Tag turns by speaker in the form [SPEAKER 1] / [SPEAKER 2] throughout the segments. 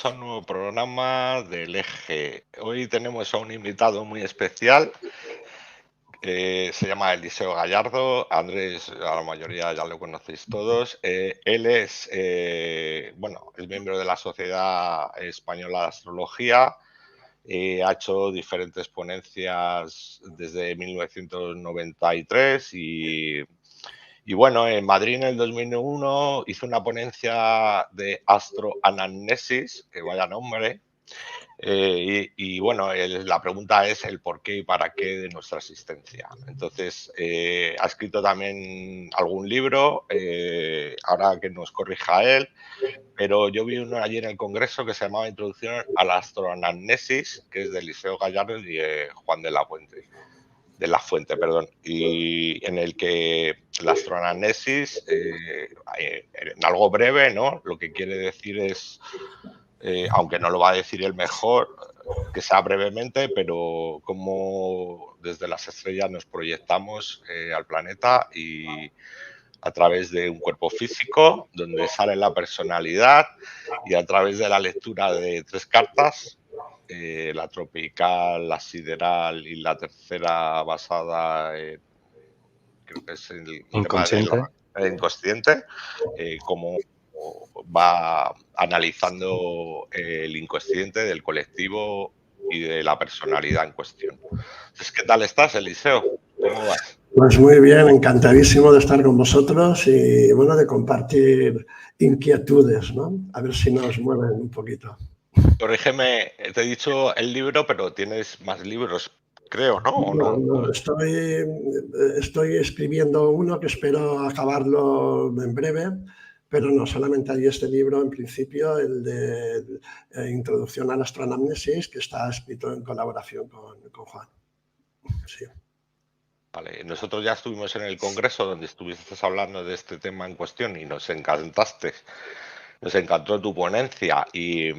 [SPEAKER 1] bienvenidos a un nuevo programa del Eje. Hoy tenemos a un invitado muy especial, se llama Eliseo Gallardo. Andrés, a la mayoría ya lo conocéis todos. Él es, es miembro de la Sociedad Española de Astrología. Ha hecho diferentes ponencias desde 1993 y bueno, en Madrid en el 2001 hizo una ponencia de astroanamnesis, que vaya nombre, bueno, la pregunta es el por qué y para qué de nuestra existencia. Entonces, ha escrito también algún libro, ahora que nos corrija él, pero yo vi uno allí en el Congreso que se llamaba Introducción a la astroanamnesis, que es de Eliseo Gallardo y de Juan de la Fuente, perdón, y en el que la astroanamnesis, en algo breve, ¿no? Lo que quiere decir es, aunque no lo va a decir el mejor, que sea brevemente, pero cómo desde las estrellas nos proyectamos al planeta y a través de un cuerpo físico, donde sale la personalidad, y a través de la lectura de 3 cartas, la tropical, la sideral y la tercera basada en, creo que es el tema del
[SPEAKER 2] Inconsciente.
[SPEAKER 1] inconsciente, cómo va analizando el inconsciente del colectivo y de la personalidad en cuestión. Entonces, ¿qué tal estás, Eliseo? ¿Cómo vas?
[SPEAKER 3] Pues muy bien, encantadísimo de estar con vosotros y bueno, de compartir inquietudes, ¿no? A ver si nos mueven un poquito.
[SPEAKER 1] Corrígeme, te he dicho el libro, pero tienes más libros, creo, ¿no? ¿O no?
[SPEAKER 3] No, estoy escribiendo uno que espero acabarlo en breve, pero no, solamente hay este libro en principio, el de Introducción a la Astroanamnesis, que está escrito en colaboración con Juan. Sí.
[SPEAKER 1] Vale, nosotros ya estuvimos en el Congreso donde estuviste hablando de este tema en cuestión y nos encantaste. Nos encantó tu ponencia y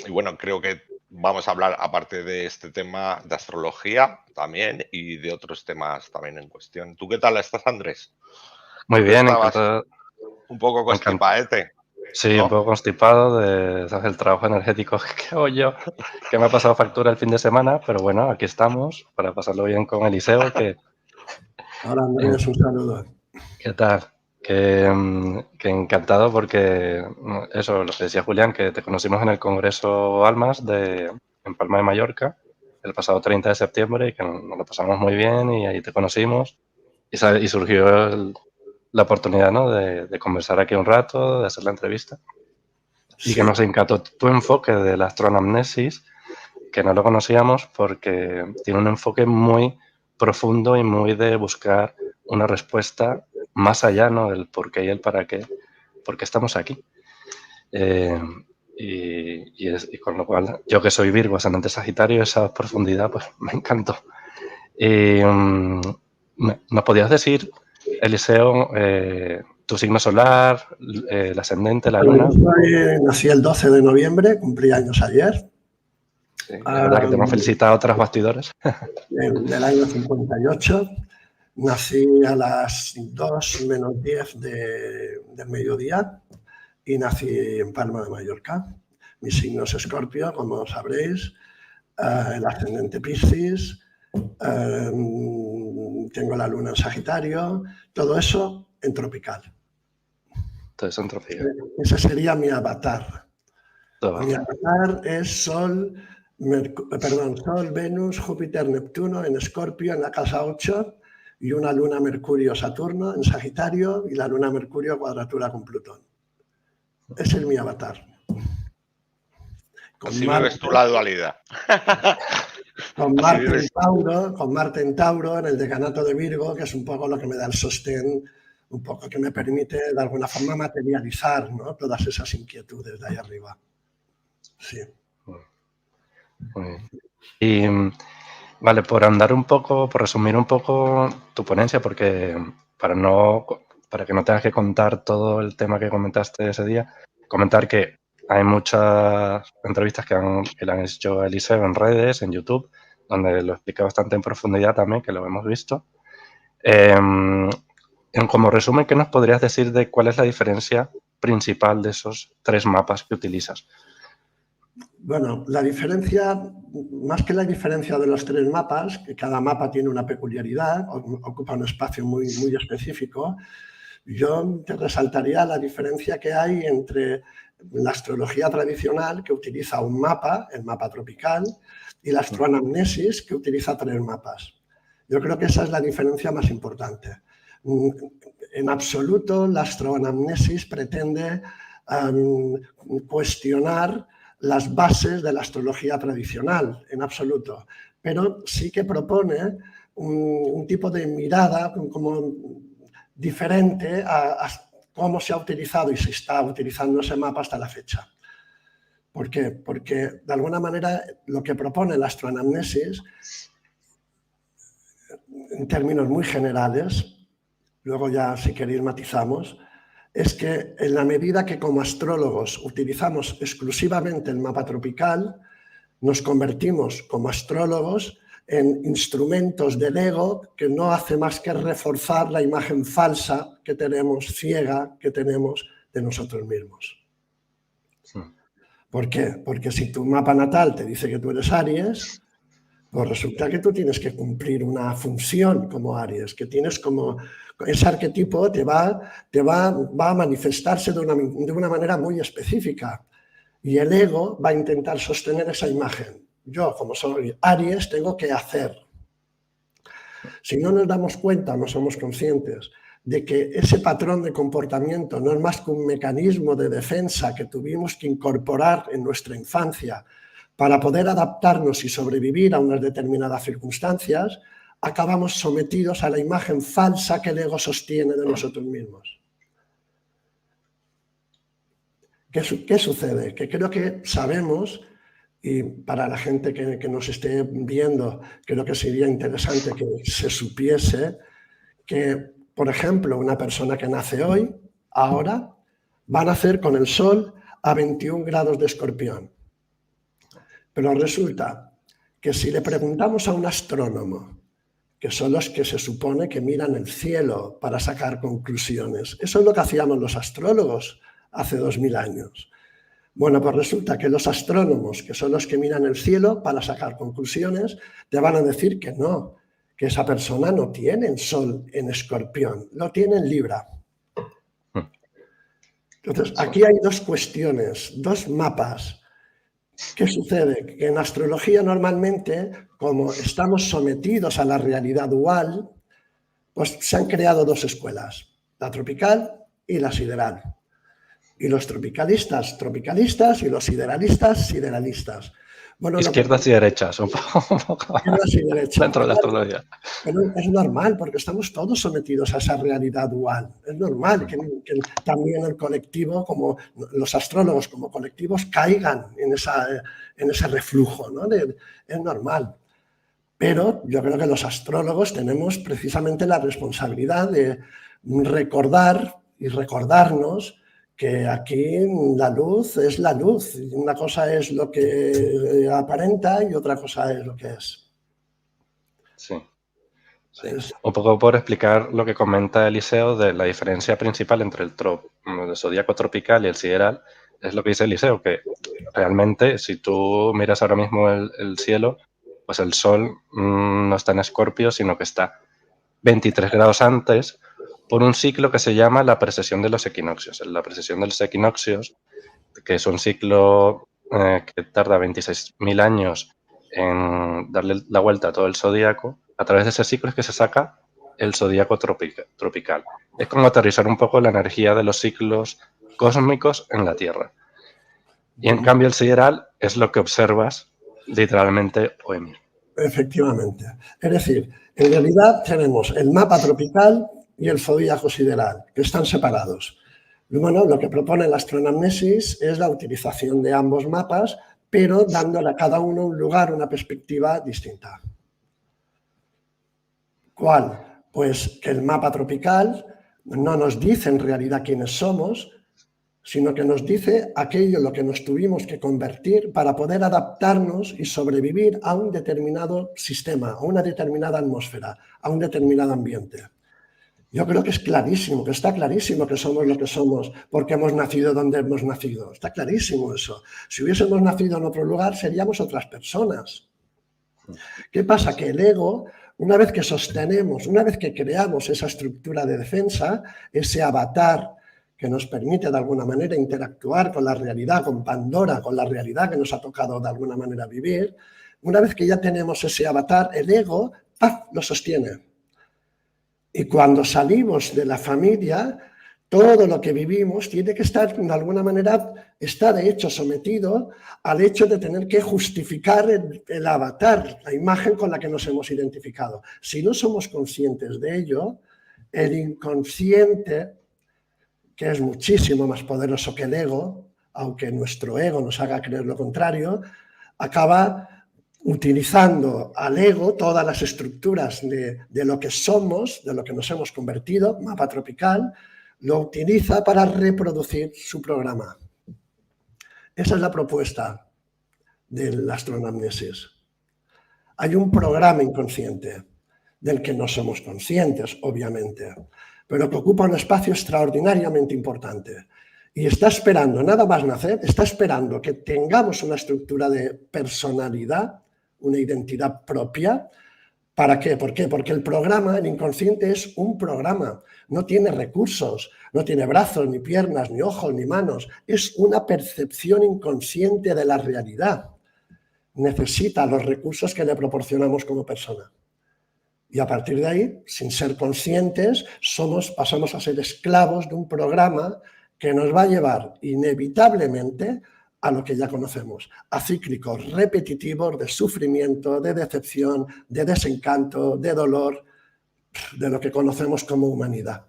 [SPEAKER 1] bueno, creo que vamos a hablar, aparte de este tema, de astrología también y de otros temas también en cuestión. ¿Tú qué tal estás, Andrés?
[SPEAKER 2] Muy
[SPEAKER 1] Tú
[SPEAKER 2] bien,
[SPEAKER 1] estabas
[SPEAKER 2] encantado.
[SPEAKER 1] un poco constipaete,
[SPEAKER 2] Sí,
[SPEAKER 1] ¿no?
[SPEAKER 2] un poco constipado del trabajo energético que hago yo, que me ha pasado factura el fin de semana, pero bueno, aquí estamos para pasarlo bien con Eliseo,
[SPEAKER 3] Hola Andrés, un saludo.
[SPEAKER 2] ¿qué tal? Que encantado porque eso, lo que decía Julián, que te conocimos en el Congreso Almas en Palma de Mallorca el pasado 30 de septiembre y que nos lo pasamos muy bien y ahí te conocimos y surgió la oportunidad, ¿no? de conversar aquí un rato, de hacer la entrevista. Y que
[SPEAKER 3] Sí.
[SPEAKER 2] nos encantó tu enfoque de la astroanamnesis, que no lo conocíamos porque tiene un enfoque muy profundo y muy de buscar una respuesta más allá, ¿no? Del por qué y el para qué, porque estamos aquí. Y con lo cual, yo que soy Virgo, ascendente Sagitario, esa profundidad pues me encantó. ¿Nos podías decir, Eliseo, tu signo solar, el ascendente, la luna?
[SPEAKER 3] Nací el 12 de noviembre, cumplí años ayer.
[SPEAKER 2] Sí, es verdad que te hemos felicitado tras bastidores.
[SPEAKER 3] Del año 58. Nací a las 2 menos 10 del mediodía y nací en Palma de Mallorca. Mi signo es Escorpio, como sabréis, el ascendente Piscis, tengo la luna en Sagitario, todo eso en tropical.
[SPEAKER 2] Todo eso en tropical.
[SPEAKER 3] Ese sería mi avatar. Mi avatar es Sol, Venus, Júpiter, Neptuno en Escorpio en la casa 8 y una luna Mercurio-Saturno en Sagitario y la luna Mercurio cuadratura con Plutón. Ese es mi avatar.
[SPEAKER 1] Así vives tú la dualidad.
[SPEAKER 3] Con Marte en Tauro, en el decanato de Virgo, que es un poco lo que me da el sostén, un poco que me permite de alguna forma materializar, ¿no? Todas esas inquietudes de ahí arriba. Sí.
[SPEAKER 2] Muy bien. Y vale, por andar un poco, por resumir un poco tu ponencia, porque para que no tengas que contar todo el tema que comentaste ese día, comentar que hay muchas entrevistas que le han hecho a Eliseo en redes, en YouTube, donde lo explica bastante en profundidad también, que lo hemos visto. Como resumen, ¿qué nos podrías decir de cuál es la diferencia principal de esos 3 mapas que utilizas?
[SPEAKER 3] Bueno, la diferencia, más que la diferencia de los 3 mapas, que cada mapa tiene una peculiaridad, ocupa un espacio muy, muy específico, yo te resaltaría la diferencia que hay entre la astrología tradicional, que utiliza un mapa, el mapa tropical, y la astroanamnesis, que utiliza 3 mapas. Yo creo que esa es la diferencia más importante. En absoluto, la astroanamnesis pretende cuestionar las bases de la astrología tradicional, en absoluto, pero sí que propone un tipo de mirada como diferente a cómo se ha utilizado y se está utilizando ese mapa hasta la fecha. ¿Por qué? Porque de alguna manera lo que propone la astroanamnesis, en términos muy generales, luego ya si queréis matizamos, es que en la medida que como astrólogos utilizamos exclusivamente el mapa tropical, nos convertimos como astrólogos en instrumentos del ego que no hace más que reforzar la imagen falsa que tenemos, ciega, que tenemos de nosotros mismos.
[SPEAKER 2] Sí.
[SPEAKER 3] ¿Por qué? Porque si tu mapa natal te dice que tú eres Aries, pues resulta que tú tienes que cumplir una función como Aries, que tienes como... Ese arquetipo te va a manifestarse de una manera muy específica y el ego va a intentar sostener esa imagen. Yo, como soy Aries, tengo que hacer. Si no nos damos cuenta, no somos conscientes de que ese patrón de comportamiento no es más que un mecanismo de defensa que tuvimos que incorporar en nuestra infancia para poder adaptarnos y sobrevivir a unas determinadas circunstancias, acabamos sometidos a la imagen falsa que el ego sostiene de nosotros mismos. ¿Qué sucede? Que creo que sabemos, y para la gente que nos esté viendo, creo que sería interesante que se supiese que, por ejemplo, una persona que nace hoy, ahora, va a nacer con el Sol a 21 grados de Escorpión. Pero resulta que si le preguntamos a un astrónomo, que son los que se supone que miran el cielo para sacar conclusiones, eso es lo que hacíamos los astrólogos hace 2000 años. Bueno, pues resulta que los astrónomos, que son los que miran el cielo para sacar conclusiones, te van a decir que no, que esa persona no tiene el Sol en Escorpión, lo tiene en Libra. Entonces, aquí hay 2 cuestiones, 2 mapas. ¿Qué sucede? Que en astrología normalmente, como estamos sometidos a la realidad dual, pues se han creado 2 escuelas, la tropical y la sideral. Y los tropicalistas, tropicalistas, y los sideralistas, sideralistas. Bueno,
[SPEAKER 2] izquierdas y derechas, un poco
[SPEAKER 3] izquierdas y derechas.
[SPEAKER 2] dentro de la astrología.
[SPEAKER 3] Pero es normal, porque estamos todos sometidos a esa realidad dual. Es normal que también el colectivo, como los astrólogos como colectivos, caigan en ese reflujo, ¿no? Es normal. Pero yo creo que los astrólogos tenemos precisamente la responsabilidad de recordar y recordarnos que aquí la luz es la luz. Una cosa es lo que aparenta y otra cosa es lo que es.
[SPEAKER 2] Sí. Sí. Un poco por explicar lo que comenta Eliseo de la diferencia principal entre el zodíaco tropical y el sideral, es lo que dice Eliseo, que realmente si tú miras ahora mismo el cielo, pues el Sol no está en Escorpio, sino que está 23 grados antes por un ciclo que se llama la precesión de los equinoccios. La precesión de los equinoccios, que es un ciclo que tarda 26.000 años en darle la vuelta a todo el zodíaco, a través de ese ciclo es que se saca el zodíaco tropical. Es como aterrizar un poco la energía de los ciclos cósmicos en la Tierra. Y en cambio el sideral es lo que observas literalmente hoy mismo.
[SPEAKER 3] Efectivamente. Es decir, en realidad tenemos el mapa tropical y el zodíaco sideral, que están separados. Bueno, lo que propone la astroanamnesis es la utilización de ambos mapas, pero dándole a cada uno un lugar, una perspectiva distinta. ¿Cuál? Pues que el mapa tropical no nos dice en realidad quiénes somos, sino que nos dice aquello en lo que nos tuvimos que convertir para poder adaptarnos y sobrevivir a un determinado sistema, a una determinada atmósfera, a un determinado ambiente. Yo creo que es clarísimo, que está clarísimo que somos lo que somos porque hemos nacido donde hemos nacido. Está clarísimo eso. Si hubiésemos nacido en otro lugar, seríamos otras personas. ¿Qué pasa? Que el ego, una vez que sostenemos, una vez que creamos esa estructura de defensa, ese avatar que nos permite de alguna manera interactuar con la realidad, con Pandora, con la realidad que nos ha tocado de alguna manera vivir, una vez que ya tenemos ese avatar, el ego ¡paf!, lo sostiene. Y cuando salimos de la familia, todo lo que vivimos tiene que estar, de alguna manera, está de hecho sometido al hecho de tener que justificar el avatar, la imagen con la que nos hemos identificado. Si no somos conscientes de ello, el inconsciente, que es muchísimo más poderoso que el ego, aunque nuestro ego nos haga creer lo contrario, acaba utilizando al ego todas las estructuras de lo que somos, de lo que nos hemos convertido, mapa tropical, lo utiliza para reproducir su programa. Esa es la propuesta de la astroanamnesis. Hay un programa inconsciente del que no somos conscientes, obviamente, pero que ocupa un espacio extraordinariamente importante. Y está esperando, nada más nacer, está esperando que tengamos una estructura de personalidad, una identidad propia. ¿Para qué? ¿Por qué? Porque el programa, el inconsciente, es un programa. No tiene recursos, no tiene brazos, ni piernas, ni ojos, ni manos. Es una percepción inconsciente de la realidad. Necesita los recursos que le proporcionamos como persona. Y a partir de ahí, sin ser conscientes, pasamos a ser esclavos de un programa que nos va a llevar inevitablemente a lo que ya conocemos, a cíclicos repetitivos de sufrimiento, de decepción, de desencanto, de dolor, de lo que conocemos como humanidad.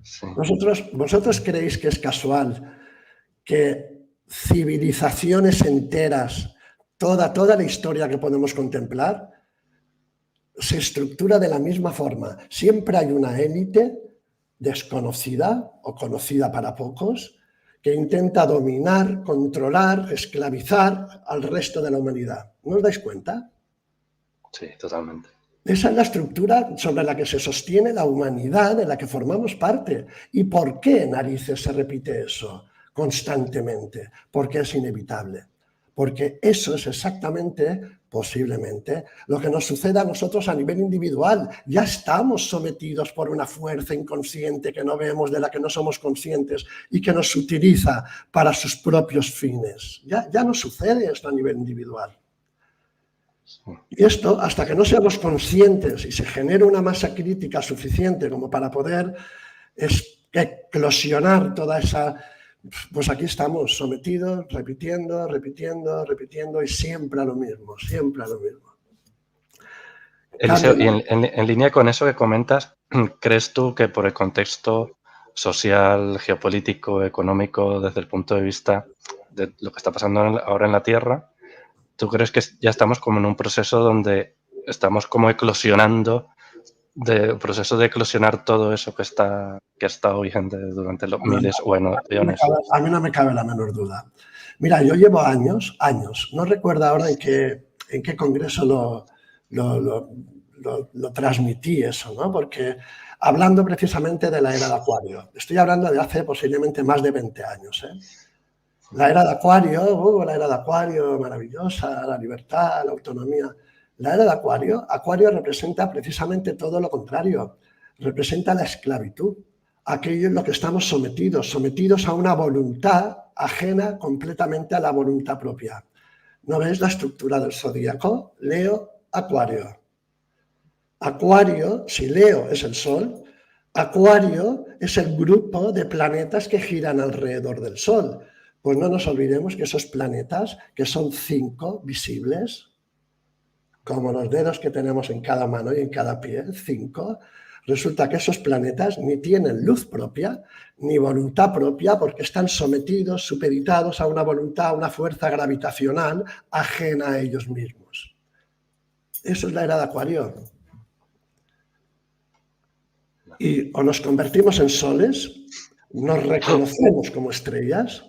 [SPEAKER 3] Sí. ¿Vosotros creéis que es casual que civilizaciones enteras, toda la historia que podemos contemplar, se estructura de la misma forma? Siempre hay una élite desconocida o conocida para pocos que intenta dominar, controlar, esclavizar al resto de la humanidad. ¿No os dais cuenta?
[SPEAKER 2] Sí, totalmente.
[SPEAKER 3] Esa es la estructura sobre la que se sostiene la humanidad de la que formamos parte. ¿Y por qué narices se repite eso constantemente? Porque es inevitable. Porque eso es exactamente, posiblemente, lo que nos sucede a nosotros a nivel individual. Ya estamos sometidos por una fuerza inconsciente que no vemos, de la que no somos conscientes y que nos utiliza para sus propios fines. Ya nos sucede esto a nivel individual. Y esto, hasta que no seamos conscientes y se genere una masa crítica suficiente como para poder eclosionar toda esa... Pues aquí estamos sometidos, repitiendo y siempre a lo mismo, siempre a lo mismo.
[SPEAKER 2] Eliseo, y en línea con eso que comentas, ¿crees tú que por el contexto social, geopolítico, económico, desde el punto de vista de lo que está pasando ahora en la Tierra, tú crees que ya estamos como en un proceso donde estamos como eclosionando, un proceso de eclosionar todo eso que ha estado vigente durante los miles o eones?
[SPEAKER 3] A mí no me cabe la menor duda. Mira, yo llevo años, no recuerdo ahora en qué congreso lo transmití eso, ¿no? Porque hablando precisamente de la era de Acuario, estoy hablando de hace posiblemente más de 20 años, ¿eh? La era de Acuario, maravillosa, la libertad, la autonomía. La era de Acuario representa precisamente todo lo contrario, representa la esclavitud, aquello en lo que estamos sometidos a una voluntad ajena completamente a la voluntad propia. ¿No ves la estructura del zodíaco? Leo, Acuario. Acuario, si Leo es el Sol, Acuario es el grupo de planetas que giran alrededor del Sol. Pues no nos olvidemos que esos planetas, que son 5 visibles, como los dedos que tenemos en cada mano y en cada pie, 5, resulta que esos planetas ni tienen luz propia, ni voluntad propia, porque están sometidos, supeditados a una voluntad, a una fuerza gravitacional ajena a ellos mismos. Eso es la era de Acuario. Y o nos convertimos en soles, nos reconocemos como estrellas,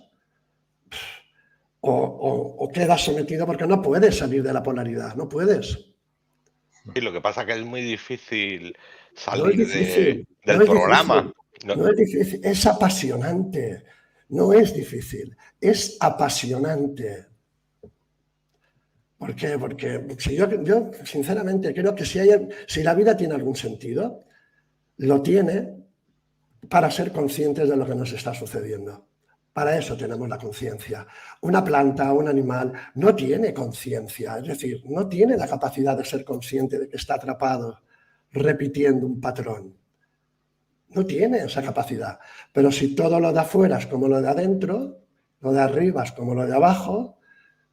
[SPEAKER 3] o quedas sometido porque no puedes salir de la polaridad, no puedes.
[SPEAKER 1] Sí, lo que pasa es que es muy difícil
[SPEAKER 3] No es
[SPEAKER 1] salir
[SPEAKER 3] difícil,
[SPEAKER 1] del
[SPEAKER 3] no es
[SPEAKER 1] programa.
[SPEAKER 3] difícil, no es difícil, es apasionante. No es difícil, es apasionante. ¿Por qué? Porque si yo sinceramente creo que si la vida tiene algún sentido, lo tiene para ser conscientes de lo que nos está sucediendo. Para eso tenemos la conciencia. Una planta, un animal, no tiene conciencia, es decir, no tiene la capacidad de ser consciente de que está atrapado repitiendo un patrón. No tiene esa capacidad. Pero si todo lo de afuera es como lo de adentro, lo de arriba es como lo de abajo,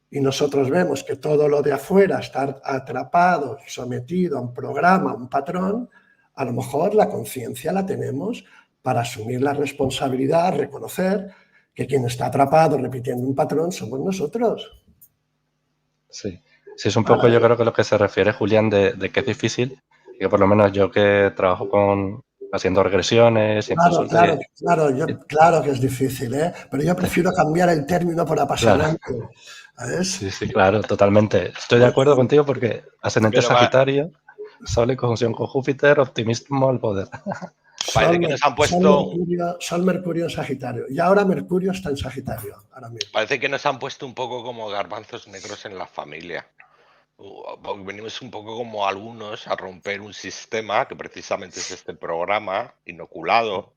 [SPEAKER 3] y nosotros vemos que todo lo de afuera está atrapado, sometido a un programa, a un patrón, a lo mejor la conciencia la tenemos para asumir la responsabilidad, reconocer que quien está atrapado repitiendo un patrón somos nosotros.
[SPEAKER 2] Sí, sí, es un poco yo creo que lo que se refiere Julián de que es difícil, que por lo menos yo que trabajo haciendo regresiones y en consulta.
[SPEAKER 3] Claro que es difícil, ¿eh? Pero yo prefiero cambiar el término por apasionante.
[SPEAKER 2] Claro.
[SPEAKER 3] ¿Sabes?
[SPEAKER 2] Sí, claro, totalmente. Estoy de acuerdo contigo porque ascendente
[SPEAKER 1] Pero
[SPEAKER 2] Sagitario, Sol en conjunción con Júpiter, optimismo al poder.
[SPEAKER 1] parece que nos han puesto...
[SPEAKER 3] Sol, Mercurio en Sagitario. Y ahora Mercurio está en Sagitario. Ahora mismo.
[SPEAKER 1] Parece que nos han puesto un poco como garbanzos negros en la familia. Venimos un poco como algunos a romper un sistema que precisamente es este programa inoculado.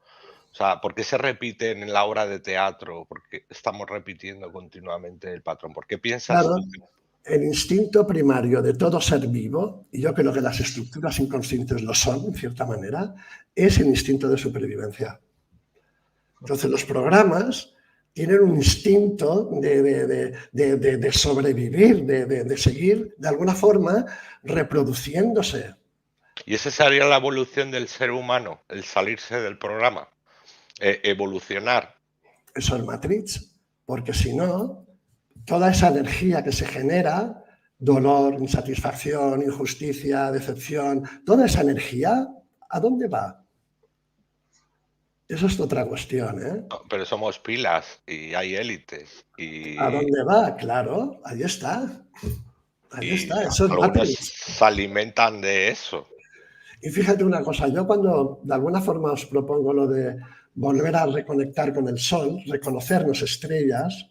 [SPEAKER 1] O sea, ¿por qué se repiten en la obra de teatro? ¿Por qué estamos repitiendo continuamente el patrón? ¿Por qué piensas
[SPEAKER 3] Claro,
[SPEAKER 1] tú?
[SPEAKER 3] el instinto primario de todo ser vivo, y yo creo que las estructuras inconscientes lo son, en cierta manera, es el instinto de supervivencia. Entonces, los programas tienen un instinto de sobrevivir, de seguir, de alguna forma, reproduciéndose.
[SPEAKER 1] Y esa sería la evolución del ser humano, el salirse del programa, evolucionar.
[SPEAKER 3] Eso es Matrix, porque si no, toda esa energía que se genera, dolor, insatisfacción, injusticia, decepción, toda esa energía, ¿a dónde va? Eso es otra cuestión, ¿eh?
[SPEAKER 1] Pero somos pilas y hay élites. Y,
[SPEAKER 3] ¿A dónde va? Claro, ahí está. Ahí está, eso es
[SPEAKER 1] algunos
[SPEAKER 3] Matrix.
[SPEAKER 1] se alimentan de eso.
[SPEAKER 3] Y fíjate una cosa, yo cuando de alguna forma os propongo lo de volver a reconectar con el sol, reconocernos estrellas,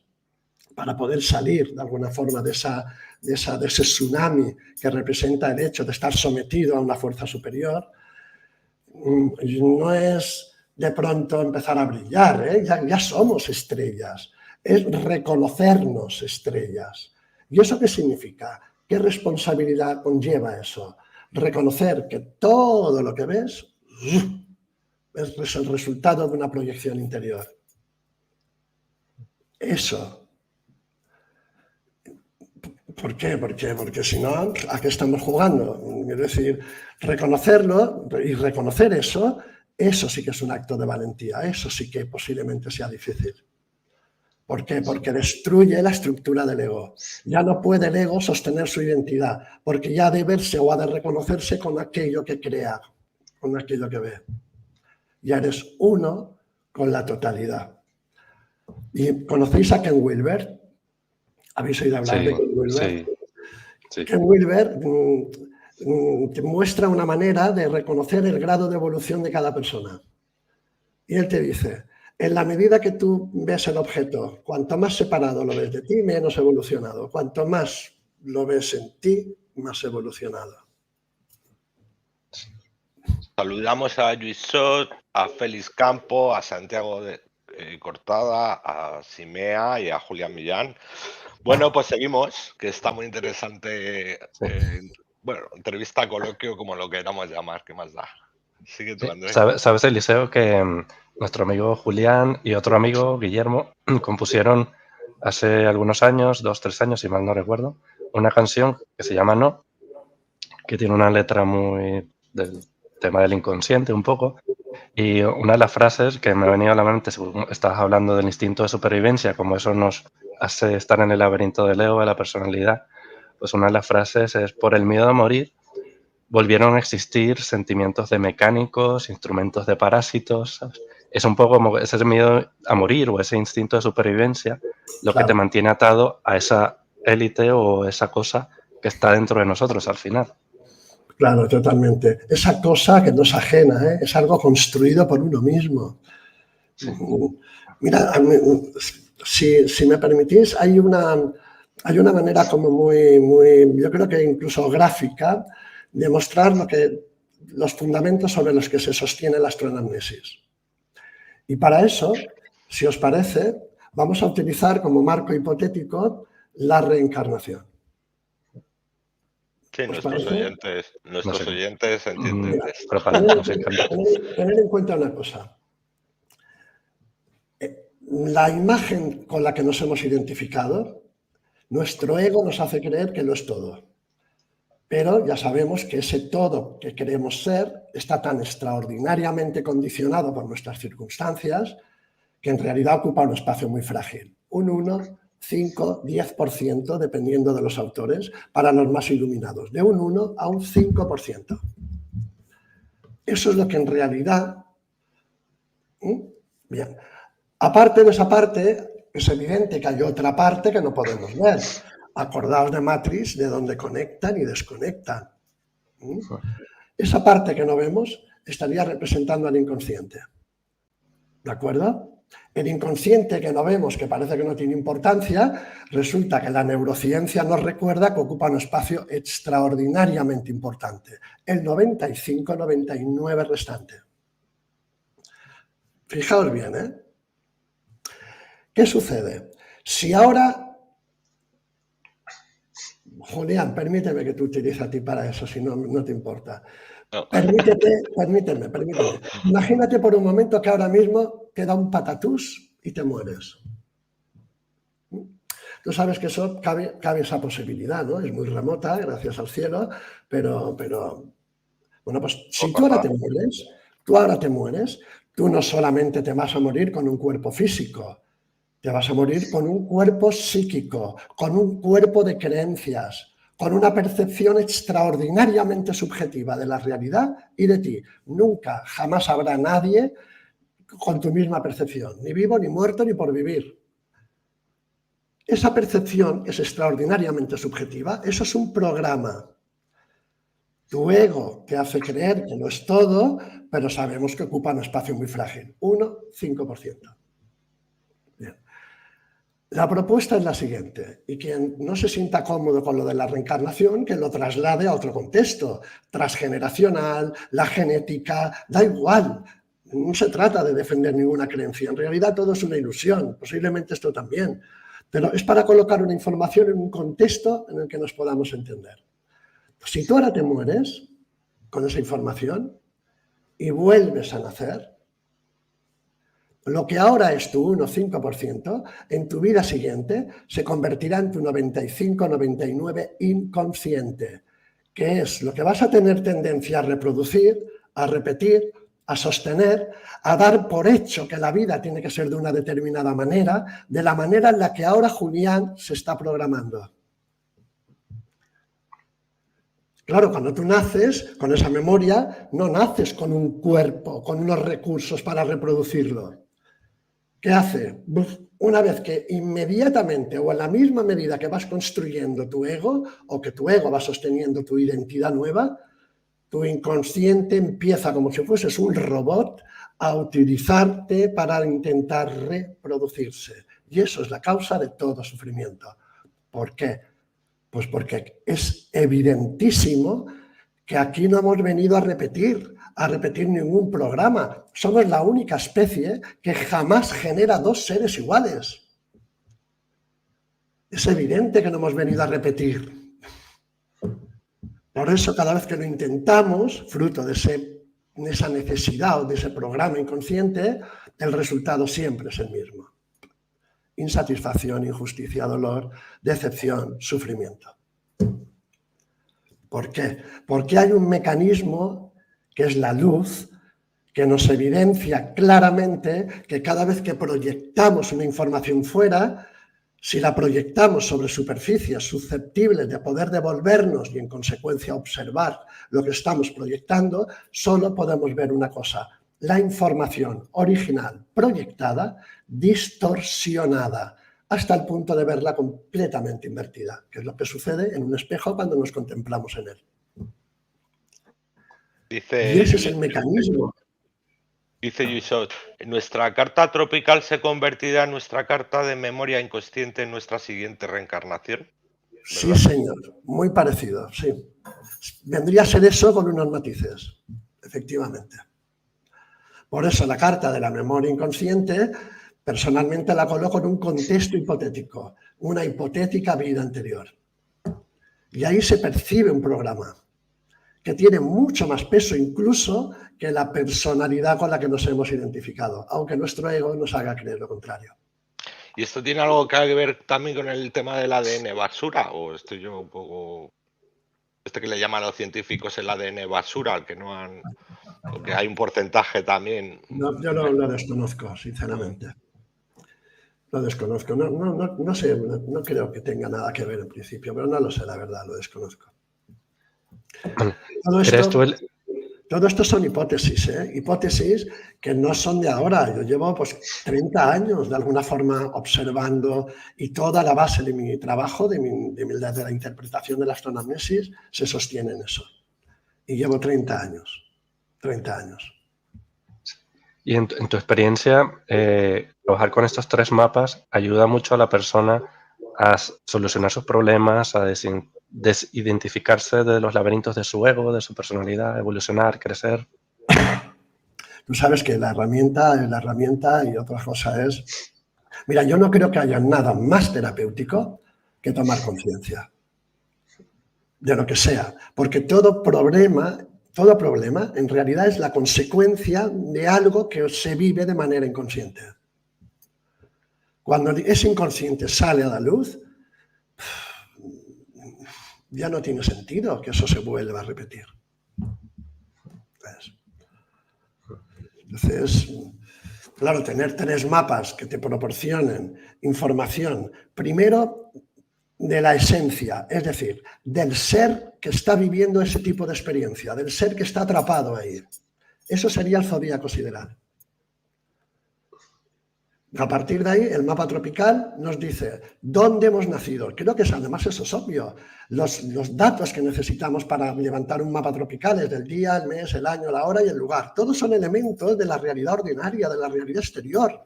[SPEAKER 3] para poder salir de alguna forma de ese tsunami que representa el hecho de estar sometido a una fuerza superior, no es de pronto empezar a brillar, ¿eh? Ya somos estrellas, es reconocernos estrellas. ¿Y eso qué significa? ¿Qué responsabilidad conlleva eso? Reconocer que todo lo que ves es el resultado de una proyección interior. Eso. ¿Por qué? Porque si no, ¿a qué estamos jugando? Es decir, reconocerlo y reconocer eso sí que es un acto de valentía, eso sí que posiblemente sea difícil. ¿Por qué? Porque destruye la estructura del ego. Ya no puede el ego sostener su identidad, porque ya ha de verse o ha de reconocerse con aquello que crea, con aquello que ve. Ya eres uno con la totalidad. ¿Y conocéis a Ken Wilber? ¿Habéis oído hablar de Ken Wilber?
[SPEAKER 2] Sí.
[SPEAKER 3] Ken Wilber te muestra una manera de reconocer el grado de evolución de cada persona. Y él te dice, en la medida que tú ves el objeto, cuanto más separado lo ves de ti, menos evolucionado. Cuanto más lo ves en ti, más evolucionado.
[SPEAKER 1] Saludamos a Lluís Sot, a Félix Campo, a Santiago Cortada, a Simea y a Julián Millán. Bueno, pues seguimos, que está muy interesante. Bueno, entrevista, coloquio, como lo queramos llamar, ¿qué más da? Sigue tú, Andrés.
[SPEAKER 2] ¿Sabes, Eliseo, que nuestro amigo Julián y otro amigo, Guillermo, compusieron hace algunos años, 2 o 3 años, si mal no recuerdo, una canción que se llama No, que tiene una letra muy del tema del inconsciente un poco, y una de las frases que me ha venido a la mente, según estabas hablando del instinto de supervivencia, como eso nos hace estar en el laberinto del ego, de la personalidad, pues una de las frases es: por el miedo a morir volvieron a existir sentimientos de mecánicos, instrumentos de parásitos, ¿sabes? Es un poco como ese miedo a morir o ese instinto de supervivencia lo que te mantiene atado a esa élite o esa cosa que está dentro de nosotros al final.
[SPEAKER 3] Claro, totalmente. Esa cosa que no es ajena, ¿eh? Es algo construido por uno mismo. Sí. Mira, si me permitís, hay una manera como muy, yo creo que incluso gráfica, de mostrar los fundamentos sobre los que se sostiene la astroanamnesis. Y para eso, si os parece, vamos a utilizar como marco hipotético la reencarnación.
[SPEAKER 1] Sí, nuestros oyentes entienden esto.
[SPEAKER 3] Tener en cuenta una cosa. La imagen con la que nos hemos identificado, nuestro ego nos hace creer que lo es todo. Pero ya sabemos que ese todo que queremos ser está tan extraordinariamente condicionado por nuestras circunstancias que en realidad ocupa un espacio muy frágil. Un 1, 5, 10%, dependiendo de los autores, para los más iluminados. De un 1 a un 5%. Eso es lo que en realidad... Bien. Aparte de esa parte, es evidente que hay otra parte que no podemos ver. Acordaos de Matrix, de donde conectan y desconectan. Esa parte que no vemos estaría representando al inconsciente. ¿De acuerdo? El inconsciente que no vemos, que parece que no tiene importancia, resulta que la neurociencia nos recuerda que ocupa un espacio extraordinariamente importante. El 95-99 restante. Fijaos bien, ¿eh? ¿Qué sucede? Si ahora... Julián, permíteme que te utilice a ti para eso, si no te importa. No. Permíteme. Imagínate por un momento que ahora mismo te da un patatús y te mueres. Tú sabes que eso cabe esa posibilidad, ¿no? Es muy remota, gracias al cielo, pero bueno, pues si tú ahora te mueres, tú no solamente te vas a morir con un cuerpo físico, te vas a morir con un cuerpo psíquico, con un cuerpo de creencias, con una percepción extraordinariamente subjetiva de la realidad y de ti. Nunca, jamás habrá nadie con tu misma percepción, ni vivo, ni muerto, ni por vivir. Esa percepción es extraordinariamente subjetiva, eso es un programa. Tu ego te hace creer que no es todo, pero sabemos que ocupa un espacio muy frágil, 1-5%. Bien. La propuesta es la siguiente, y quien no se sienta cómodo con lo de la reencarnación, que lo traslade a otro contexto, transgeneracional, la genética, da igual. No se trata de defender ninguna creencia, en realidad todo es una ilusión, posiblemente esto también, pero es para colocar una información en un contexto en el que nos podamos entender. Si tú ahora te mueres con esa información y vuelves a nacer, lo que ahora es tu 1-5%, en tu vida siguiente se convertirá en tu 95-99 inconsciente, que es lo que vas a tener tendencia a reproducir, a repetir, a sostener, a dar por hecho que la vida tiene que ser de una determinada manera, de la manera en la que ahora Julián se está programando. Claro, cuando tú naces con esa memoria, no naces con un cuerpo, con unos recursos para reproducirlo. ¿Qué hace? Una vez que inmediatamente o en la misma medida que vas construyendo tu ego o que tu ego va sosteniendo tu identidad nueva, tu inconsciente empieza como si fueses un robot a utilizarte para intentar reproducirse. Y eso es la causa de todo sufrimiento. ¿Por qué? Pues porque es evidentísimo que aquí no hemos venido a repetir ningún programa. Somos la única especie que jamás genera dos seres iguales. Es evidente que no hemos venido a repetir. Por eso, cada vez que lo intentamos, fruto de esa necesidad o de ese programa inconsciente, el resultado siempre es el mismo. Insatisfacción, injusticia, dolor, decepción, sufrimiento. ¿Por qué? Porque hay un mecanismo que es la luz, que nos evidencia claramente que cada vez que proyectamos una información fuera, si la proyectamos sobre superficies susceptibles de poder devolvernos y en consecuencia observar lo que estamos proyectando, solo podemos ver una cosa: la información original proyectada distorsionada hasta el punto de verla completamente invertida, que es lo que sucede en un espejo cuando nos contemplamos en él. Y ese es el mecanismo.
[SPEAKER 1] Dice Yusot, nuestra carta tropical se convertirá en nuestra carta de memoria inconsciente en nuestra siguiente reencarnación. ¿Verdad?
[SPEAKER 3] Sí, señor, muy parecido, sí. Vendría a ser eso con unos matices, efectivamente. Por eso la carta de la memoria inconsciente, personalmente la coloco en un contexto hipotético, una hipotética vida anterior. Y ahí se percibe un programa que tiene mucho más peso incluso que la personalidad con la que nos hemos identificado, aunque nuestro ego nos haga creer lo contrario.
[SPEAKER 1] ¿Y esto tiene algo que ver también con el tema del ADN basura? ¿O estoy yo un poco... que le llaman a los científicos el ADN basura, al que no han... Porque hay un porcentaje también...
[SPEAKER 3] No, yo lo desconozco, sinceramente. Lo desconozco. No sé, no creo que tenga nada que ver en principio, pero no lo sé, la verdad, lo desconozco. Todo esto son hipótesis, hipótesis que no son de ahora. Yo llevo 30 años de alguna forma observando y toda la base de mi trabajo, de la interpretación de la astronomesis, se sostiene en eso. Y llevo 30 años. 30 años.
[SPEAKER 2] Y en tu experiencia, trabajar con estos 3 mapas ayuda mucho a la persona a solucionar sus problemas, a desidentificarse de los laberintos de su ego, de su personalidad, evolucionar, crecer.
[SPEAKER 3] Tú sabes que la herramienta y otra cosa es... Mira, yo no creo que haya nada más terapéutico que tomar conciencia de lo que sea, porque todo problema en realidad es la consecuencia de algo que se vive de manera inconsciente. Cuando ese inconsciente sale a la luz, ya no tiene sentido que eso se vuelva a repetir. Entonces, claro, tener 3 mapas que te proporcionen información, primero de la esencia, es decir, del ser que está viviendo ese tipo de experiencia, del ser que está atrapado ahí. Eso sería el zodíaco sideral. A partir de ahí, el mapa tropical nos dice dónde hemos nacido. Creo que además eso es obvio. Los datos que necesitamos para levantar un mapa tropical es del día, el mes, el año, la hora y el lugar. Todos son elementos de la realidad ordinaria, de la realidad exterior,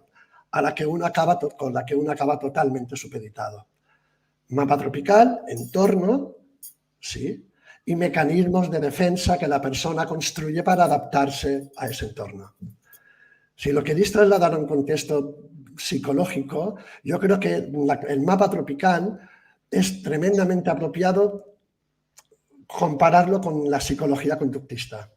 [SPEAKER 3] con la que uno acaba totalmente supeditado. Mapa tropical, entorno, sí, y mecanismos de defensa que la persona construye para adaptarse a ese entorno. Si lo queréis trasladar a un contexto psicológico, yo creo que el mapa tropical es tremendamente apropiado compararlo con la psicología conductista,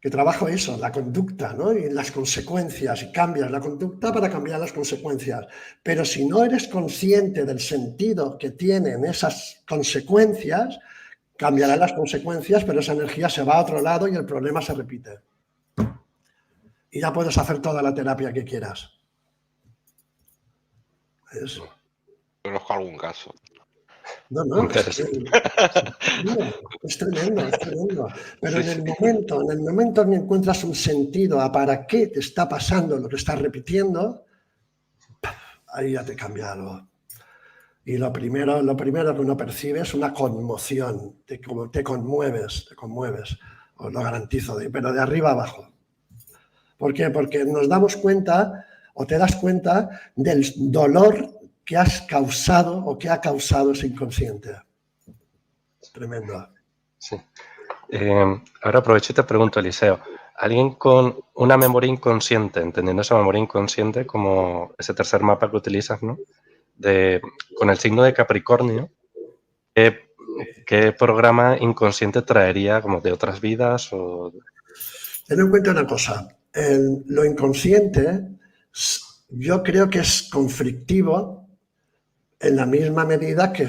[SPEAKER 3] que trabaja eso, la conducta, ¿no? Y las consecuencias, y cambias la conducta para cambiar las consecuencias. Pero si no eres consciente del sentido que tienen esas consecuencias, cambiarán las consecuencias, pero esa energía se va a otro lado y el problema se repite. Y ya puedes hacer toda la terapia que quieras. Eso.
[SPEAKER 1] Conozco algún caso.
[SPEAKER 3] No, es tremendo, es tremendo. Pero en el momento en que encuentras un sentido a para qué te está pasando lo que estás repitiendo, ahí ya te cambia algo. Y lo primero que uno percibe es una conmoción, te conmueves, os lo garantizo, pero de arriba abajo. ¿Por qué? Porque nos damos cuenta, o te das cuenta, del dolor que has causado o que ha causado ese inconsciente. Tremendo.
[SPEAKER 2] Sí. Ahora aprovecho y te pregunto, Eliseo, alguien con una memoria inconsciente, entendiendo esa memoria inconsciente como ese tercer mapa que utilizas, ¿no? Con el signo de Capricornio, ¿qué programa inconsciente traería como de otras vidas?
[SPEAKER 3] Ten en cuenta una cosa, lo inconsciente yo creo que es conflictivo en la misma medida que